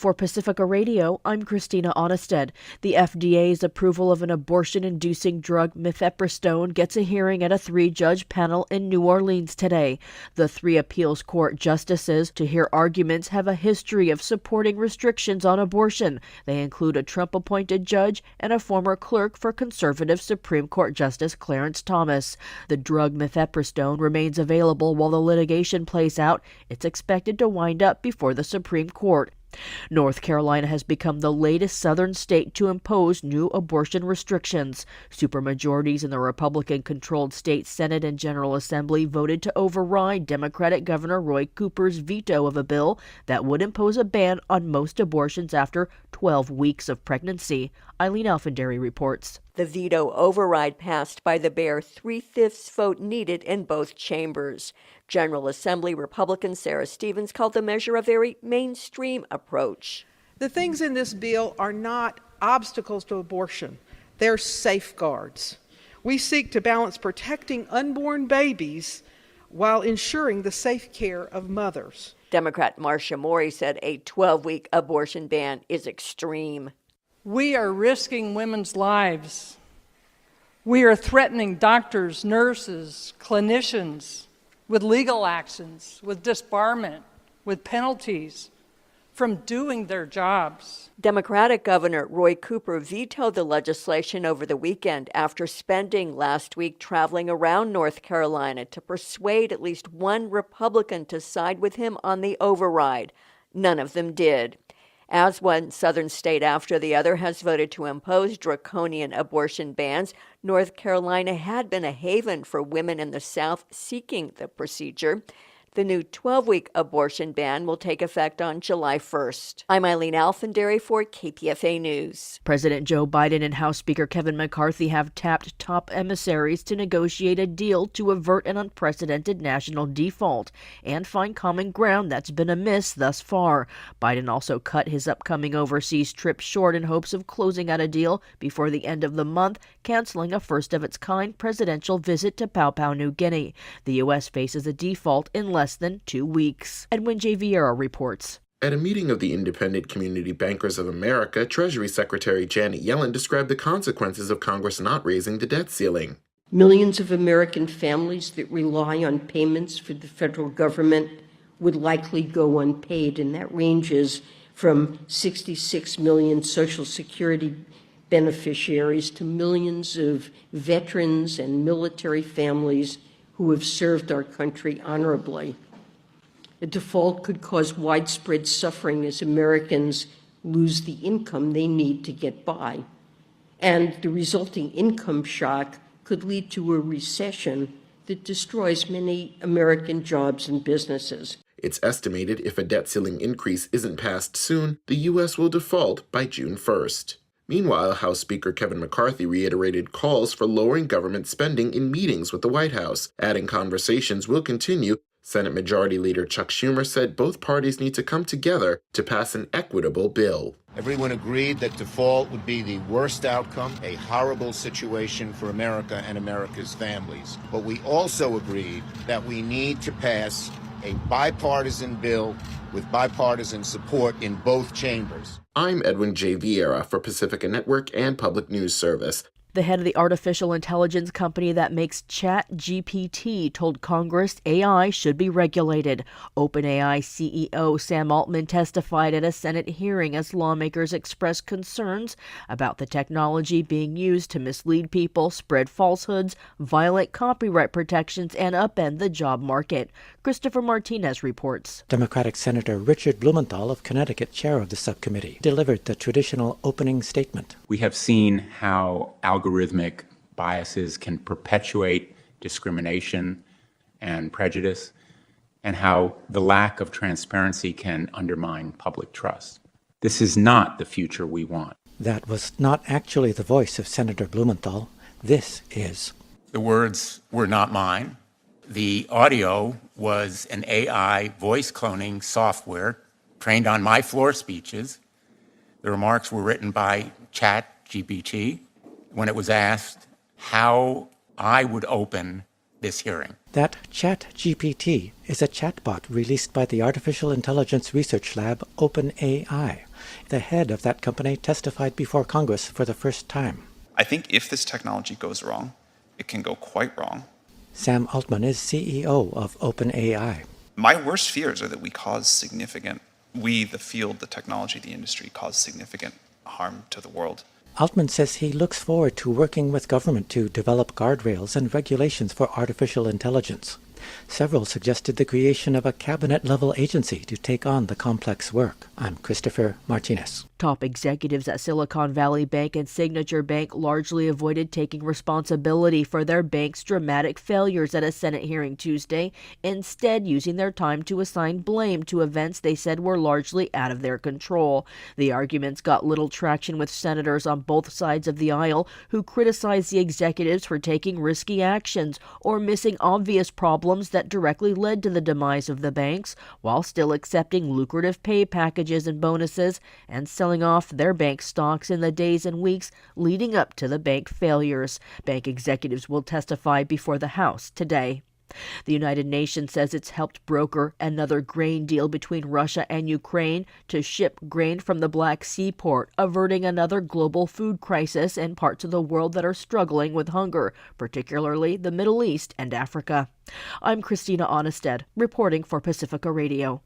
For Pacifica Radio, I'm Christina Onnested. The FDA's approval of an abortion-inducing drug mifepristone gets a hearing at a 3-judge panel in New Orleans today. The 3 appeals court justices to hear arguments have a history of supporting restrictions on abortion. They include a Trump-appointed judge and a former clerk for conservative Supreme Court Justice Clarence Thomas. The drug mifepristone remains available while the litigation plays out. It's expected to wind up before the Supreme Court. North Carolina has become the latest southern state to impose new abortion restrictions. Supermajorities in the Republican-controlled state Senate and General Assembly voted to override Democratic Governor Roy Cooper's veto of a bill that would impose a ban on most abortions after 12 weeks of pregnancy. Eileen Alfandary reports. The veto override passed by the bare 3/5 vote needed in both chambers. General Assembly Republican Sarah Stevens called the measure a very mainstream approach. The things in this bill are not obstacles to abortion. They're safeguards. We seek to balance protecting unborn babies while ensuring the safe care of mothers. Democrat Marcia Morey said a 12-week abortion ban is extreme. We are risking women's lives. We are threatening doctors, nurses, clinicians with legal actions, with disbarment, with penalties from doing their jobs. Democratic Governor Roy Cooper vetoed the legislation over the weekend after spending last week traveling around North Carolina to persuade at least one Republican to side with him on the override. None of them did. As one southern state after the other has voted to impose draconian abortion bans, North Carolina had been a haven for women in the South seeking the procedure. The new 12-week abortion ban will take effect on July 1st. I'm Eileen Alfandary for KPFA News. President Joe Biden and House Speaker Kevin McCarthy have tapped top emissaries to negotiate a deal to avert an unprecedented national default and find common ground that's been amiss thus far. Biden also cut his upcoming overseas trip short in hopes of closing out a deal before the end of the month, canceling a first-of-its-kind presidential visit to Papua New Guinea. The U.S. faces a default in less than 2 weeks. Edwin J. Vieira reports. At a meeting of the Independent Community Bankers of America, Treasury Secretary Janet Yellen described the consequences of Congress not raising the debt ceiling. Millions of American families that rely on payments for the federal government would likely go unpaid, and that ranges from 66 million Social Security beneficiaries to millions of veterans and military families who have served our country honorably. A default could cause widespread suffering as Americans lose the income they need to get by. And the resulting income shock could lead to a recession that destroys many American jobs and businesses. It's estimated if a debt ceiling increase isn't passed soon, the U.S. will default by June 1st. Meanwhile, House Speaker Kevin McCarthy reiterated calls for lowering government spending in meetings with the White House, adding conversations will continue. Senate Majority Leader Chuck Schumer said both parties need to come together to pass an equitable bill. Everyone agreed that default would be the worst outcome, a horrible situation for America and America's families. But we also agreed that we need to pass a bipartisan bill with bipartisan support in both chambers. I'm Edwin J. Vieira for Pacifica Network and Public News Service. The head of the artificial intelligence company that makes ChatGPT told Congress AI should be regulated. OpenAI CEO Sam Altman testified at a Senate hearing as lawmakers expressed concerns about the technology being used to mislead people, spread falsehoods, violate copyright protections, and upend the job market. Christopher Martinez reports. Democratic Senator Richard Blumenthal of Connecticut, chair of the subcommittee, delivered the traditional opening statement. We have seen how algorithmic biases can perpetuate discrimination and prejudice, and how the lack of transparency can undermine public trust. This is not the future we want. That was not actually the voice of Senator Blumenthal. This is. The words were not mine. The audio was an AI voice cloning software trained on my floor speeches. The remarks were written by ChatGPT. When it was asked how I would open this hearing. That ChatGPT is a chatbot released by the artificial intelligence research lab OpenAI. The head of that company testified before Congress for the first time. I think if this technology goes wrong, it can go quite wrong. Sam Altman is CEO of OpenAI. My worst fears are that we, the field, the technology, the industry, cause significant harm to the world. Altman says he looks forward to working with government to develop guardrails and regulations for artificial intelligence. Several suggested the creation of a cabinet-level agency to take on the complex work. I'm Christopher Martinez. Top executives at Silicon Valley Bank and Signature Bank largely avoided taking responsibility for their bank's dramatic failures at a Senate hearing Tuesday, instead using their time to assign blame to events they said were largely out of their control. The arguments got little traction with senators on both sides of the aisle who criticized the executives for taking risky actions or missing obvious problems that directly led to the demise of the banks, while still accepting lucrative pay packages and bonuses and selling off their bank stocks in the days and weeks leading up to the bank failures. Bank executives will testify before the House today. The United Nations says it's helped broker another grain deal between Russia and Ukraine to ship grain from the Black Sea port, averting another global food crisis in parts of the world that are struggling with hunger, particularly the Middle East and Africa. I'm Christina Onnested, reporting for Pacifica Radio.